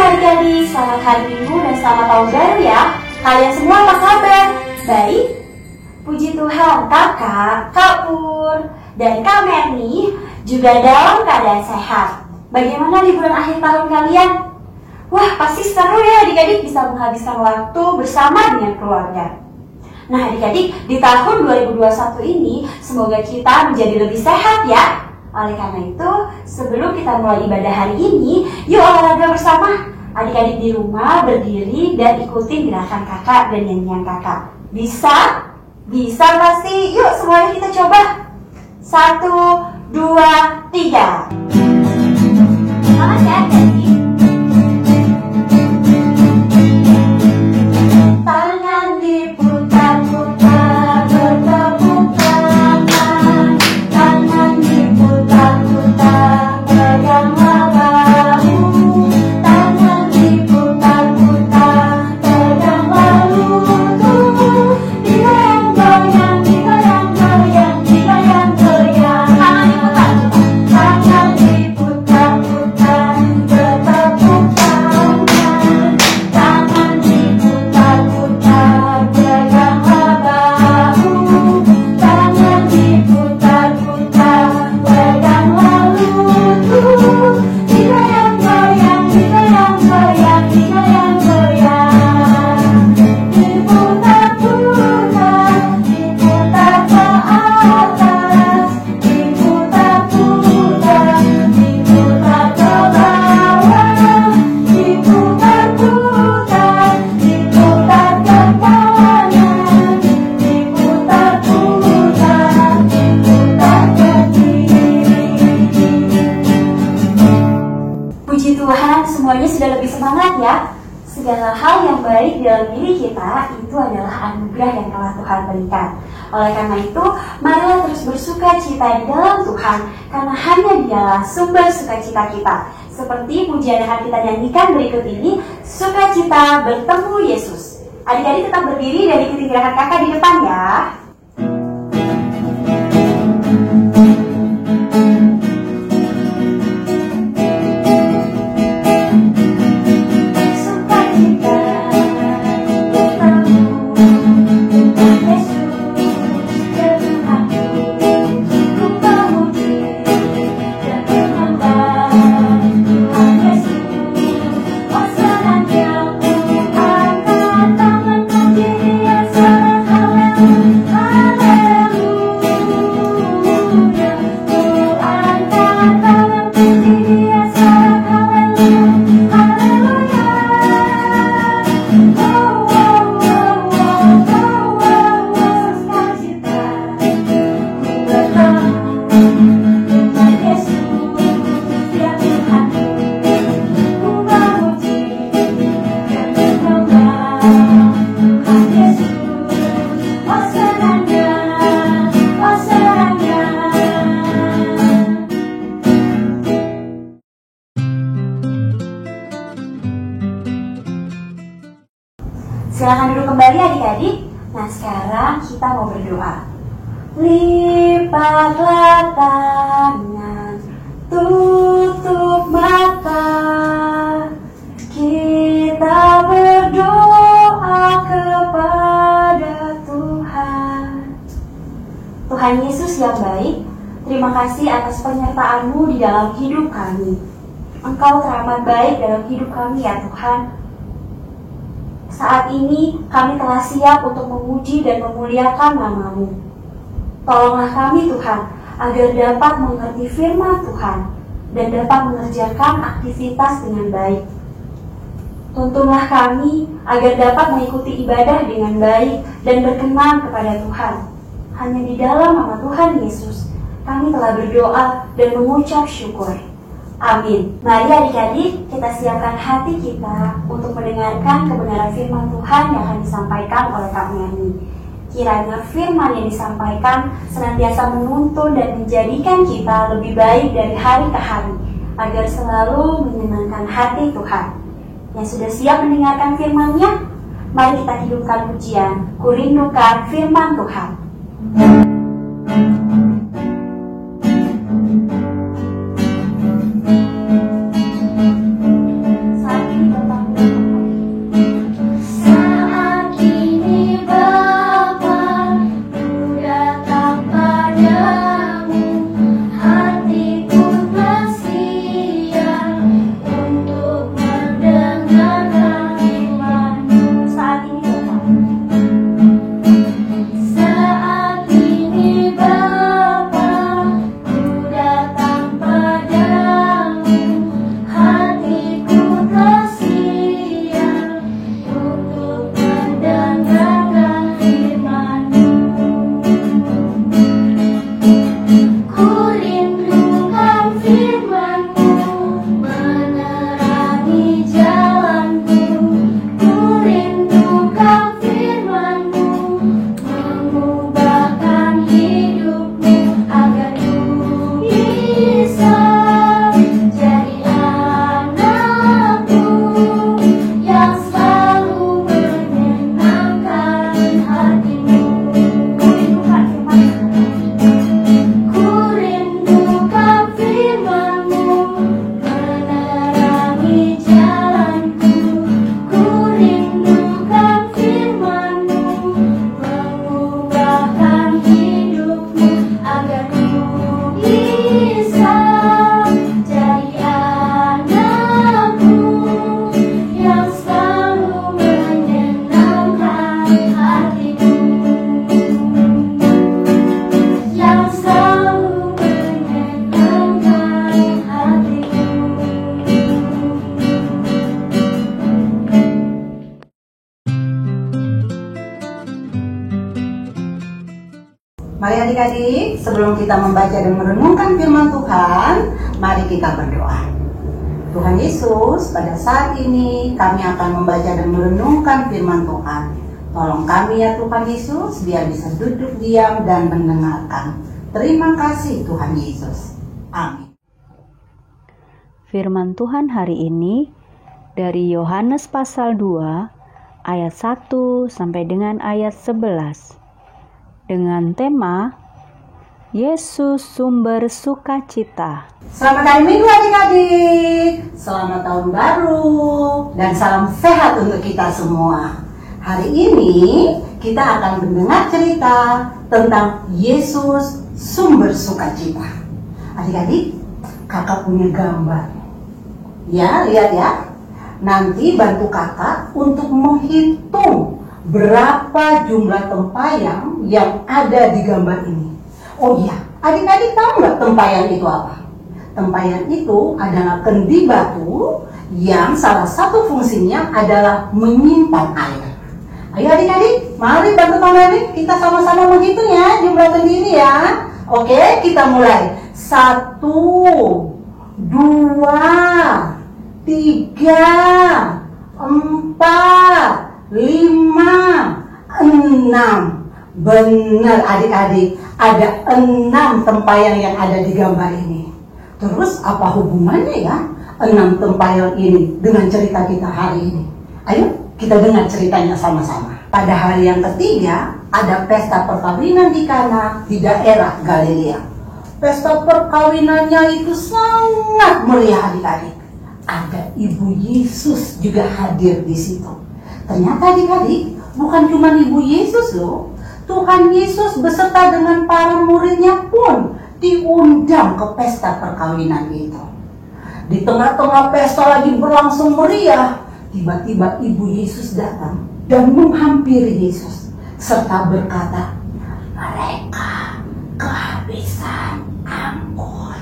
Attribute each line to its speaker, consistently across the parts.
Speaker 1: adik-adik, selamat hari Minggu dan selamat tahun baru ya. Kalian semua apa kabar? Baik? Puji Tuhan, kakak, Kak Pur, dan Kak Merni juga dalam keadaan sehat. Bagaimana liburan akhir tahun kalian? Wah, pasti seru ya adik-adik bisa menghabiskan waktu bersama dengan keluarga. Nah adik-adik, di tahun 2021 ini semoga kita menjadi lebih sehat ya. Oleh karena itu, sebelum kita mulai ibadah hari ini, yuk olahraga bersama. Adik-adik di rumah berdiri dan ikuti gerakan kakak dan nyanyian kakak. Bisa? Bisa pasti. Yuk semuanya kita coba. 1, 2, 3. Semangat ya adik-adik. Tangan diputar-putar, bertepuk tangan. Tangan diputar-putar, peganglah bahu. Tangan diputar-putar, peganglah lutut. Digoyang-goyang, digoyang-goyang, digoyang-goyang. Tangan diputar-putar, bertepuk tangan. Tangan diputar-putar, peganglah bahu. Tangan diputar-putar, peganglah lutut. Digoyang-goyang, digoyang-goyang, digoyang-goyang. Diputar-putar, diputar ke atas. Diputar-putar, diputar ke bawah. Diputar-putar, diputar ke kanan. Diputar-putar, diputar ke kiri. Puji Tuhan, semuanya sudah lebih semangat ya. Segala hal yang baik dalam diri kita itu adalah anugerah yang telah Tuhan berikan. Oleh karena itu, marilah terus bersuka cita di dalam Tuhan, karena hanya Dialah sumber sukacita kita. Seperti pujian yang akan kita nyanyikan berikut ini, sukacita bertemu Yesus. Adik-adik tetap berdiri dan ikuti gerakan kakak di depan ya. Sukacita bertemu Yesus, ya Tuhanku. Ku memuji dan menyembah Tuhan Yesus. Oh senangnya ku angkat tangan puji Dia seorang haleluya, haleluya. Ku angkat tangan puji Dia seorang haleluya, haleluya. Oh, oh, oh, oh, oh, oh, oh, sukacita ku bertemu dengan Yesus, ya Tuhanku. Ku memuji dan menyembah Tuhan Yesus. Oh senangnya, oh senangnya. Silakan duduk kembali adik-adik. Nah sekarang kita mau berdoa. Lipatlah tangan, tutup mata. Kita berdoa kepada Tuhan. Tuhan Yesus yang baik, terima kasih atas penyertaan-Mu di dalam hidup kami. Engkau teramat baik dalam hidup kami ya Tuhan. Saat ini kami telah siap untuk memuji dan memuliakan nama-Mu. Tolonglah kami Tuhan, agar dapat mengerti firman Tuhan dan dapat mengerjakan aktivitas dengan baik. Tuntunlah kami agar dapat mengikuti ibadah dengan baik dan berkenan kepada Tuhan. Hanya di dalam nama Tuhan Yesus, kami telah berdoa dan mengucap syukur. Amin. Mari adik-adik, kita siapkan hati kita untuk mendengarkan kebenaran firman Tuhan yang akan disampaikan oleh Kak Merni. Kiranya firman yang disampaikan senantiasa menuntun dan menjadikan kita lebih baik dari hari ke hari, agar selalu menyenangkan hati Tuhan. Yang sudah siap mendengarkan firman-Nya, mari kita hidupkan pujian, Ku rindukan firman Tuhan. Saat ini
Speaker 2: Adik-adik, sebelum kita membaca dan merenungkan firman Tuhan, mari kita berdoa. Tuhan Yesus, pada saat ini kami akan membaca dan merenungkan firman Tuhan. Tolong kami ya Tuhan Yesus, biar bisa duduk diam dan mendengarkan. Terima kasih Tuhan Yesus. Amin.
Speaker 3: Firman Tuhan hari ini dari Yohanes pasal 2 ayat 1 sampai dengan ayat 11 dengan tema Yesus sumber sukacita.
Speaker 2: Selamat hari Minggu adik-adik, selamat tahun baru dan salam sehat untuk kita semua. Hari ini kita akan mendengar cerita tentang Yesus sumber sukacita. Adik-adik, kakak punya gambar. Ya, lihat ya. Nanti bantu kakak untuk menghitung berapa jumlah tempayan yang ada di gambar ini. Oh iya, adik-adik tahu nggak tempayan itu apa? Tempayan itu adalah kendi batu yang salah satu fungsinya adalah menyimpan air. Ayo adik-adik, mari bantu Mami, kita sama-sama menghitung ya jumlah kendi ini ya. Oke, kita mulai. 1, 2, 3, 4, 5, 6. Benar adik-adik, ada 6 tempayan yang ada di gambar ini. Terus apa hubungannya ya 6 tempayan ini dengan cerita kita hari ini? Ayo kita dengar ceritanya sama-sama. Pada hari yang ketiga, ada pesta perkawinan di Kana di daerah Galilea. Pesta perkawinannya itu sangat meriah adik-adik. Ada Ibu Yesus juga hadir di situ. Ternyata adik-adik, bukan cuma Ibu Yesus loh. Tuhan Yesus beserta dengan para muridnya pun diundang ke pesta perkawinan itu. Di tengah-tengah pesta lagi berlangsung meriah, tiba-tiba Ibu Yesus datang dan menghampiri Yesus serta berkata, "Mereka kehabisan anggur."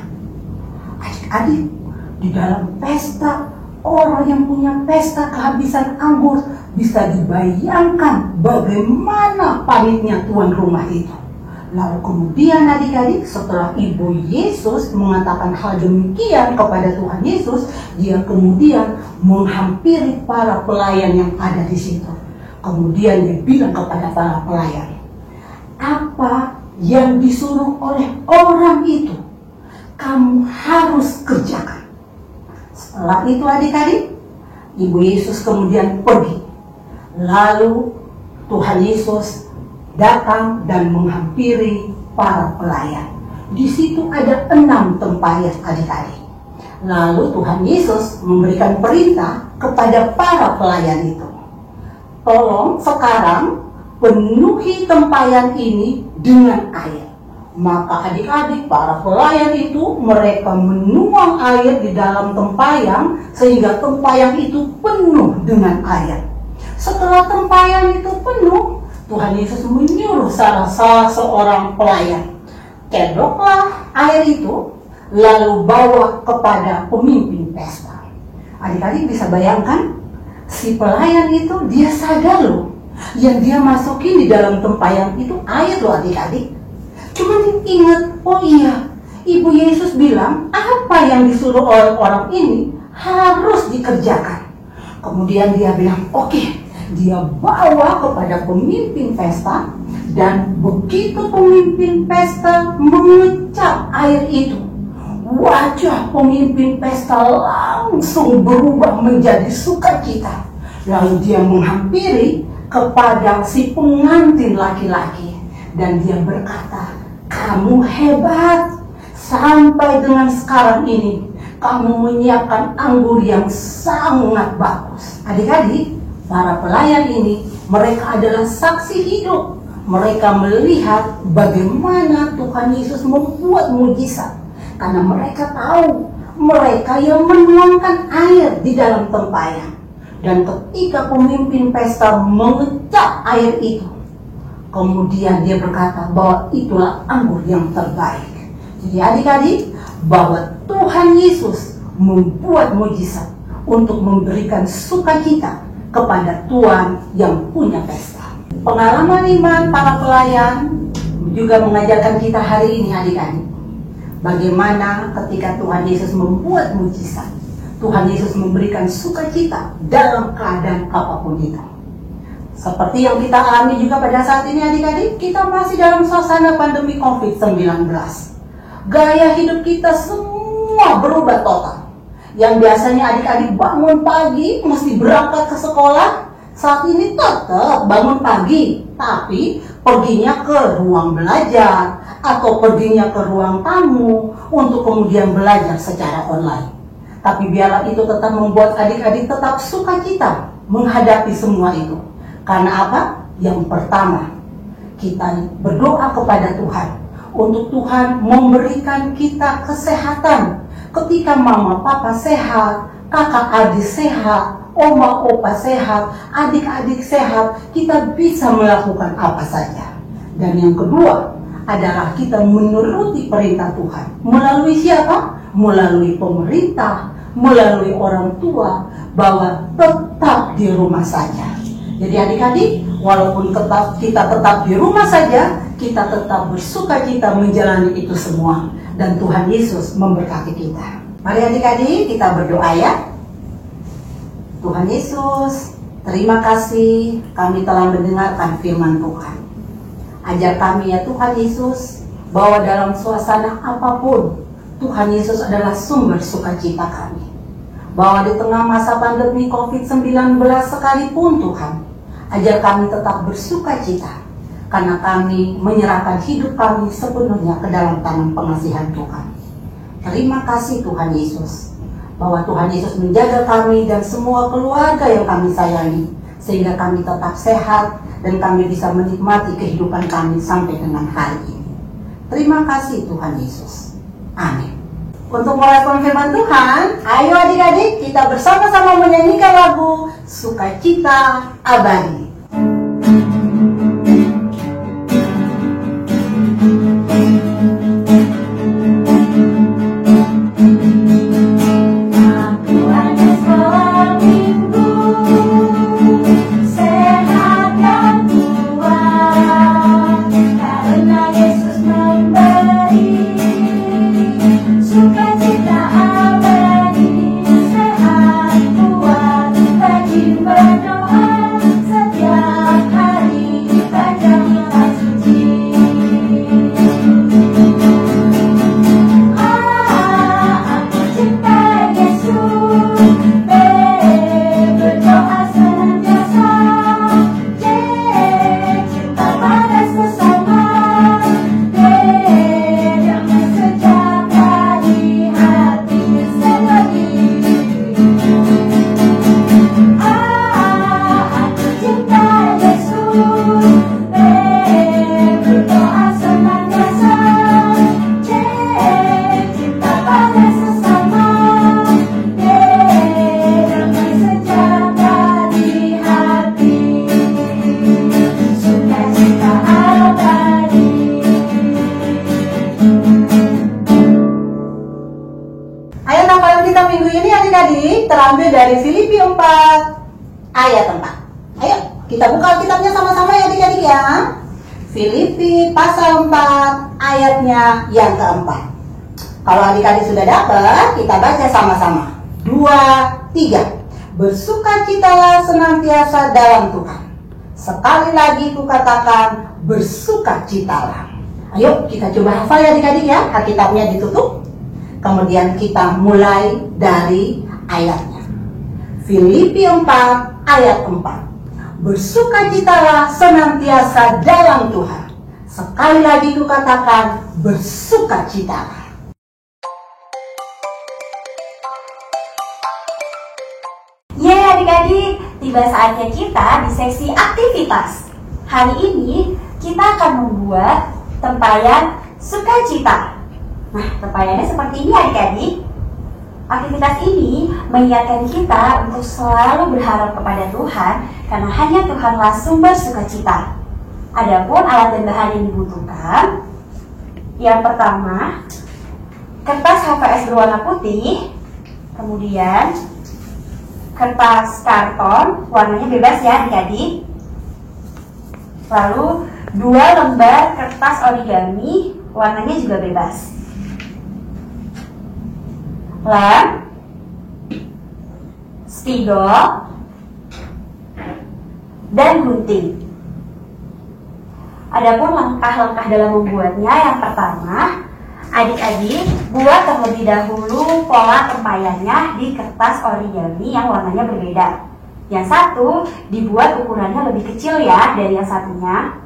Speaker 2: Adik-adik, di dalam pesta, orang yang punya pesta kehabisan anggur, bisa dibayangkan bagaimana paniknya tuan rumah itu. Lalu kemudian adik-adik, setelah Ibu Yesus mengatakan hal demikian kepada Tuhan Yesus, dia kemudian menghampiri para pelayan yang ada di situ. Kemudian dia bilang kepada para pelayan, "Apa yang disuruh oleh orang itu, kamu harus kerjakan." Setelah itu adik-adik, Ibu Yesus kemudian pergi. Lalu Tuhan Yesus datang dan menghampiri para pelayan. Di situ ada 6 tempayan adik-adik. Lalu Tuhan Yesus memberikan perintah kepada para pelayan itu. Tolong sekarang penuhi tempayan ini dengan air. Maka adik-adik, para pelayan itu mereka menuang air di dalam tempayan sehingga tempayan itu penuh dengan air. Setelah tempayan itu penuh, Tuhan Yesus menyuruh salah seorang pelayan, "Cedoklah air itu, lalu bawa kepada pemimpin pesta." Adik-adik bisa bayangkan, si pelayan itu dia sadar loh, yang dia masukin di dalam tempayan itu air loh adik-adik. Cuma ingat, oh iya, Ibu Yesus bilang apa yang disuruh oleh orang ini harus dikerjakan. Kemudian dia bilang, oke. Dia bawa kepada pemimpin pesta, dan begitu pemimpin pesta mengecap air itu, wajah pemimpin pesta langsung berubah menjadi sukacita. Lalu dia menghampiri kepada si pengantin laki-laki dan dia berkata, "Kamu hebat, sampai dengan sekarang ini kamu menyiapkan anggur yang sangat bagus." Adik-adik, para pelayan ini, mereka adalah saksi hidup. Mereka melihat bagaimana Tuhan Yesus membuat mujizat. Karena mereka tahu, mereka yang menuangkan air di dalam tempayan. Dan ketika pemimpin pesta mengecap air itu, kemudian dia berkata bahwa itulah anggur yang terbaik. Jadi adik-adik, bahwa Tuhan Yesus membuat mujizat untuk memberikan sukacita kepada Tuhan yang punya pesta. Pengalaman iman para pelayan juga mengajarkan kita hari ini adik-adik, bagaimana ketika Tuhan Yesus membuat mujizat, Tuhan Yesus memberikan sukacita dalam keadaan apapun itu. Seperti yang kita alami juga pada saat ini adik-adik, kita masih dalam suasana pandemi COVID-19. Gaya hidup kita semua berubah total. Yang biasanya adik-adik bangun pagi, mesti berangkat ke sekolah, saat ini tetap bangun pagi, tapi perginya ke ruang belajar atau perginya ke ruang tamu untuk kemudian belajar secara online. Tapi biarlah itu tetap membuat adik-adik tetap sukacita menghadapi semua itu. Karena apa? Yang pertama, kita berdoa kepada Tuhan untuk Tuhan memberikan kita kesehatan. Ketika mama papa sehat, kakak adik sehat, oma opa sehat, adik-adik sehat, kita bisa melakukan apa saja. Dan yang kedua adalah kita menuruti perintah Tuhan. Melalui siapa? Melalui pemerintah, melalui orang tua, bahwa tetap di rumah saja. Jadi adik-adik, walaupun kita tetap di rumah saja, kita tetap bersukacita menjalani itu semua. Dan Tuhan Yesus memberkati kita. Mari adik-adik, kita berdoa ya. Tuhan Yesus, terima kasih kami telah mendengarkan firman Tuhan. Ajar kami ya Tuhan Yesus, bahwa dalam suasana apapun, Tuhan Yesus adalah sumber sukacita kami. Bahwa di tengah masa pandemi COVID-19 sekalipun Tuhan, ajar kami tetap bersukacita, karena kami menyerahkan hidup kami sepenuhnya ke dalam tangan pengasihan Tuhan. Terima kasih Tuhan Yesus, bahwa Tuhan Yesus menjaga kami dan semua keluarga yang kami sayangi, sehingga kami tetap sehat dan kami bisa menikmati kehidupan kami sampai dengan hari ini. Terima kasih Tuhan Yesus. Amin. Untuk merespon firman Tuhan, ayo adik-adik kita bersama-sama menyanyikan lagu Sukacita Abadi. Terambil dari Filipi 4 ayat 4. Ayo kita buka Alkitabnya sama-sama ya adik-adik ya. Filipi pasal 4 ayatnya yang keempat. Kalau adik-adik sudah dapat, kita baca sama-sama. 2, 3. Bersukacitalah senantiasa dalam Tuhan. Sekali lagi kukatakan, bersukacitalah. Ayo kita coba hafal ya adik-adik ya. Alkitabnya ditutup. Kemudian kita mulai dari ayatnya. Filipi 4 ayat 4. Bersukacitalah senantiasa dalam Tuhan. Sekali lagi kukatakan, bersukacitalah.
Speaker 1: Ya adik-adik, tiba saatnya kita di sesi aktivitas. Hari ini kita akan membuat tempayan sukacita. Nah, tempayannya seperti ini adik-adik. Aktivitas ini mengingatkan kita untuk selalu berharap kepada Tuhan, karena hanya Tuhanlah sumber sukacita. Adapun alat dan bahan yang dibutuhkan, yang pertama, kertas HVS berwarna putih, kemudian kertas karton, warnanya bebas ya adik-adik. Lalu 2 lembar kertas origami, warnanya juga bebas. Lem, spidol, dan gunting. Adapun langkah-langkah dalam membuatnya, yang pertama, adik-adik buat terlebih dahulu pola tempayannya di kertas origami yang warnanya berbeda. Yang satu dibuat ukurannya lebih kecil ya dari yang satunya.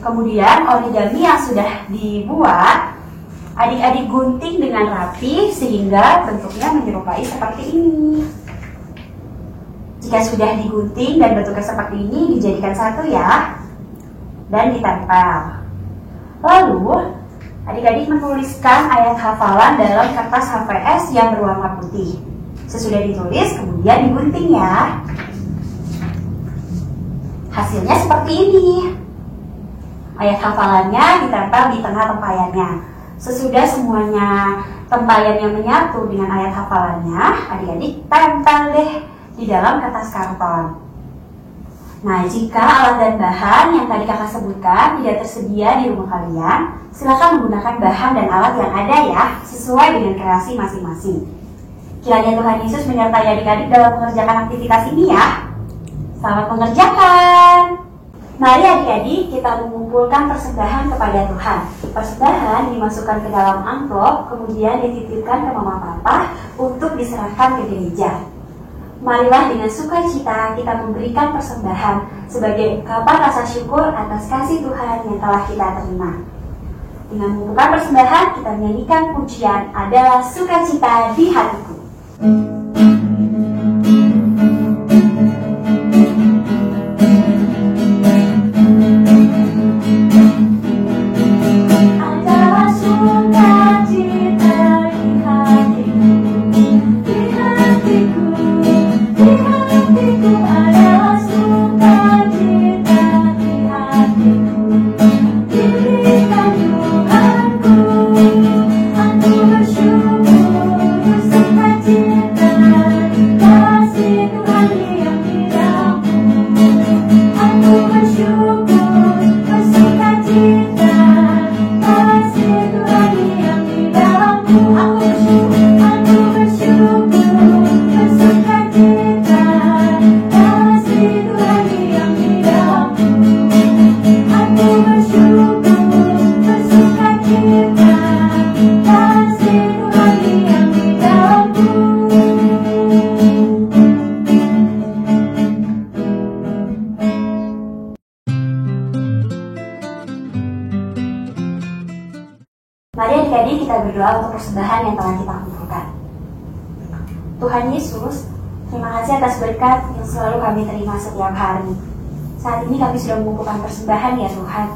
Speaker 1: Kemudian origami yang sudah dibuat, adik-adik gunting dengan rapi sehingga bentuknya menyerupai seperti ini. Jika sudah digunting dan bentuknya seperti ini, dijadikan satu ya, dan ditempel. Lalu, adik-adik menuliskan ayat hafalan dalam kertas HVS yang berwarna putih. Sesudah ditulis, kemudian digunting ya. Hasilnya seperti ini. Ayat hafalannya ditempel di tengah tempayannya. Sesudah semuanya tempayannya menyatu dengan ayat hafalannya, adik-adik tempel deh di dalam kertas karton. Nah, jika alat dan bahan yang tadi kakak sebutkan tidak tersedia di rumah kalian, silakan menggunakan bahan dan alat yang ada ya, sesuai dengan kreasi masing-masing. Kiranya Tuhan Yesus menyertai adik-adik dalam mengerjakan aktivitas ini ya. Selamat mengerjakan. Mari adik-adik kita mengumpulkan persembahan kepada Tuhan. Persembahan dimasukkan ke dalam amplop, kemudian dititipkan ke mama papa untuk diserahkan ke gereja. Marilah dengan sukacita kita memberikan persembahan sebagai ungkapan rasa syukur atas kasih Tuhan yang telah kita terima. Dengan mengumpulkan persembahan, kita menyanyikan pujian adalah sukacita di hatiku. Mari adik-adik kita berdoa untuk persembahan yang telah kita kumpulkan. Tuhan Yesus, terima kasih atas berkat yang selalu kami terima setiap hari. Saat ini kami sudah mengumpulkan persembahan ya Tuhan.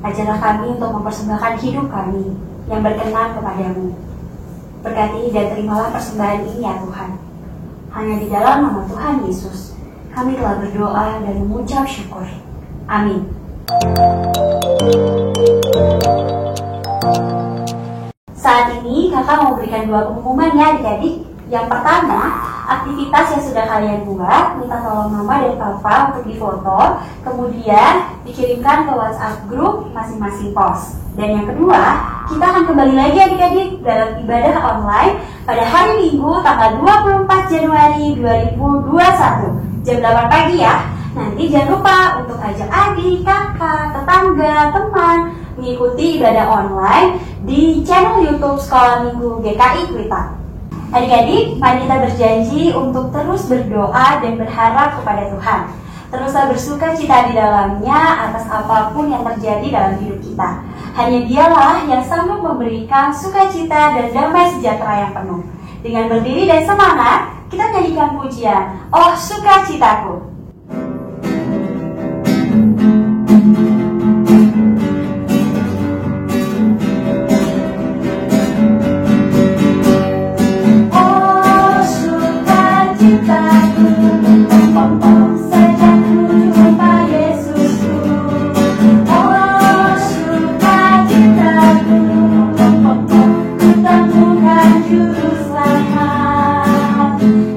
Speaker 1: Ajarlah kami untuk mempersembahkan hidup kami yang berkenan kepadamu. Berkati dan terimalah persembahan ini ya Tuhan. Hanya di dalam nama Tuhan Yesus, kami telah berdoa dan mengucap syukur. Amin. Saat ini kakak mau berikan 2 pengumuman ya adik-adik. Yang pertama, aktivitas yang sudah kalian buat, minta tolong mama dan papa untuk difoto, kemudian dikirimkan ke WhatsApp grup masing-masing pos. Dan yang kedua, kita akan kembali lagi adik-adik dalam ibadah online pada hari Minggu tanggal 24 Januari 2021 jam 8 pagi ya. Nanti jangan lupa untuk ajak adik, kakak, tetangga, teman mengikuti ibadah online di channel YouTube Sekolah Minggu GKI Kuitang. Adik-adik, mari kita berjanji untuk terus berdoa dan berharap kepada Tuhan. Teruslah bersuka cita di dalamnya atas apapun yang terjadi dalam hidup kita. Hanya Dialah yang sanggup memberikan sukacita dan damai sejahtera yang penuh. Dengan berdiri dan semangat, kita nyanyikan pujian, "Oh Sukacitaku."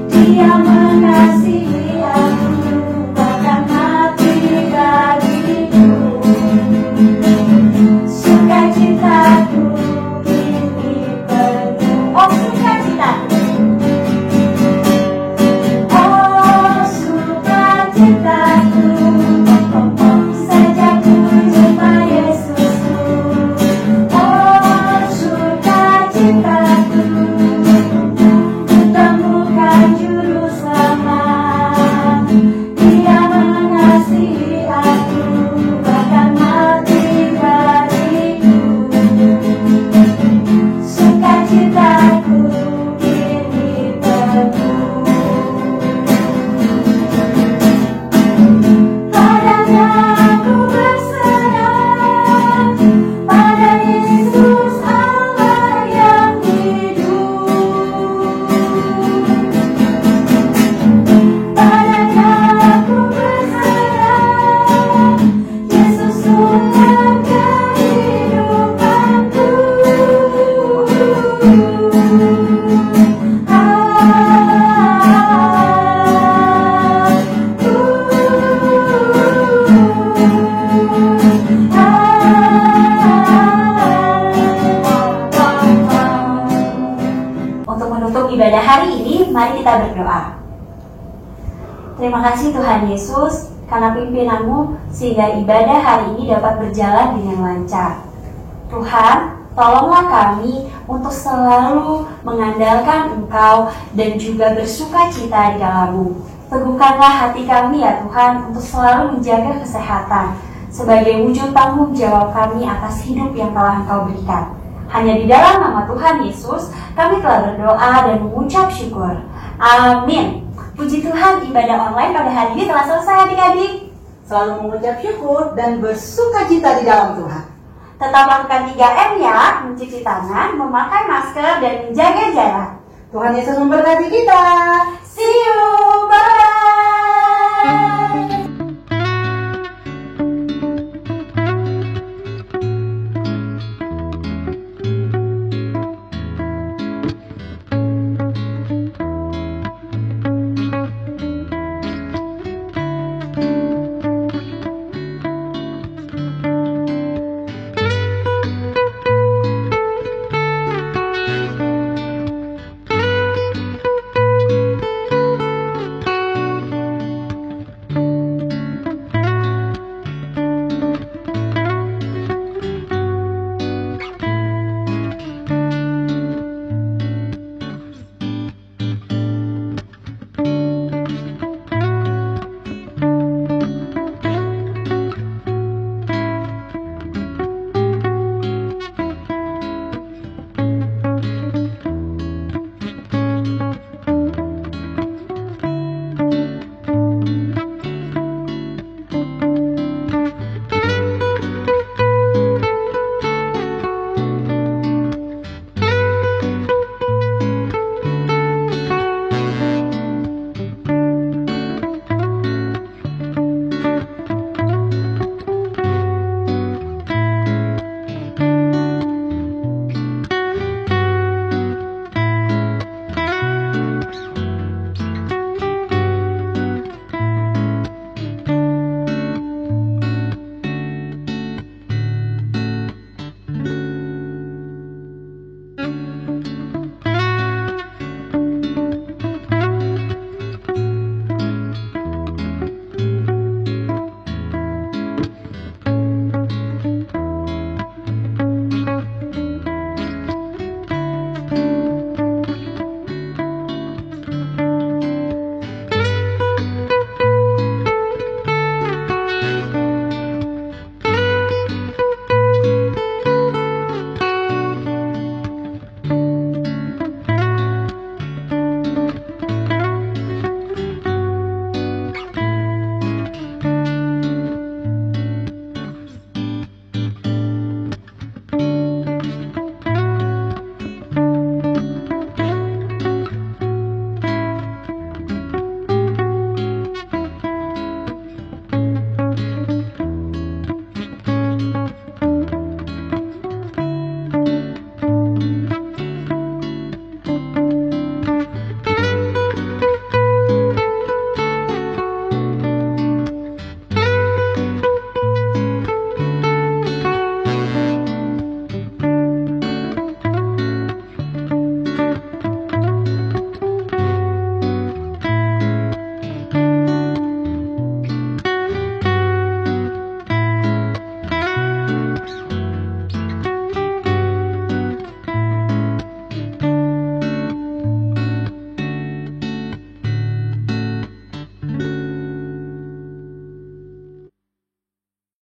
Speaker 4: Dia mengasihi aku.
Speaker 1: sukacitaku, sejak ku jumpa Yesusku. Oh, sukacitaku, ku temukan juru selamat. Dia mengasihi aku, bahkan mati bagiku. Sukacitaku ini penuh. Padanya aku berserah, pada Yesus Allah yang hidup. Padanya aku berserah, Yesus sumber kehidupanku. Untuk menutup ibadah hari ini, mari kita berdoa. Terima kasih Tuhan Yesus, karena pimpinanmu sehingga ibadah hari ini dapat berjalan dengan lancar. Tuhan, tolonglah kami untuk selalu mengandalkan Engkau dan juga bersuka cita di dalam-Mu. Teguhkanlah hati kami ya Tuhan untuk selalu menjaga kesehatan sebagai wujud tanggung jawab kami atas hidup yang telah Engkau berikan. Hanya di dalam nama Tuhan Yesus kami telah berdoa dan mengucap syukur. Amin. Puji Tuhan, ibadah online pada hari ini telah selesai adik-adik.
Speaker 2: Selalu mengucap syukur dan bersuka cita di dalam Tuhan.
Speaker 1: Tetap lakukan 3M ya, mencuci tangan, memakai masker, dan menjaga jarak.
Speaker 2: Tuhan Yesus memberkati kita.
Speaker 1: See you!